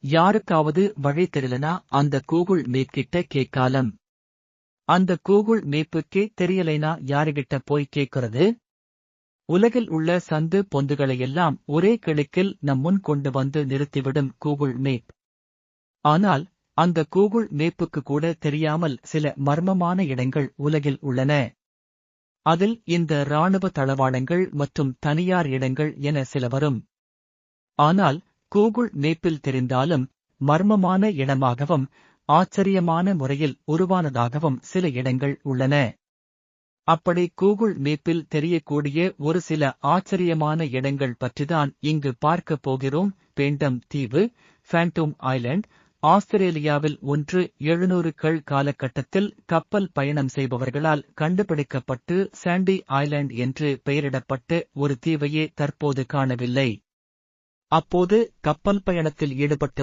யாருக்காவது வழி தெரியலனா அந்த கூகுள் மேப் கிட்ட கேட்காலம். அந்த கூகுள் மேப்புக்கே தெரியலைனா யாருகிட்ட போய் கேட்கிறது? உலகில் உள்ள சந்து பொந்துகளையெல்லாம் ஒரே கிளிக்கில் நம் முன் கொண்டு வந்து நிறுத்திவிடும் கூகுள் மேப். ஆனால் அந்த கூகுள் மேப்புக்கு கூட தெரியாமல் சில மர்மமான இடங்கள் உலகில் உள்ளன. அதில் இந்த இராணுவ தளவாடங்கள் மற்றும் தனியார் இடங்கள் என சில வரும். ஆனால் கூகுள் மேப்பில் தெரிந்தாலும் மர்மமான இடமாகவும் ஆச்சரியமான முறையில் உருவானதாகவும் சில இடங்கள் உள்ளன. அப்படி கூகுள் மேப்பில் தெரியக்கூடிய ஒரு சில ஆச்சரியமான இடங்கள் பற்றிதான் இங்கு பார்க்கப் போகிறோம். பேண்டம் தீவு, ஃபேண்டம் ஐலண்ட், ஆஸ்திரேலியாவில் 1700கள் காலகட்டத்தில் கப்பல் பயணம் செய்பவர்களால் கண்டுபிடிக்கப்பட்டு சாண்டி ஐலண்ட் என்று பெயரிடப்பட்ட ஒரு தீவையே தற்போது காணவில்லை. அப்போது கப்பல் பயணத்தில் ஈடுபட்ட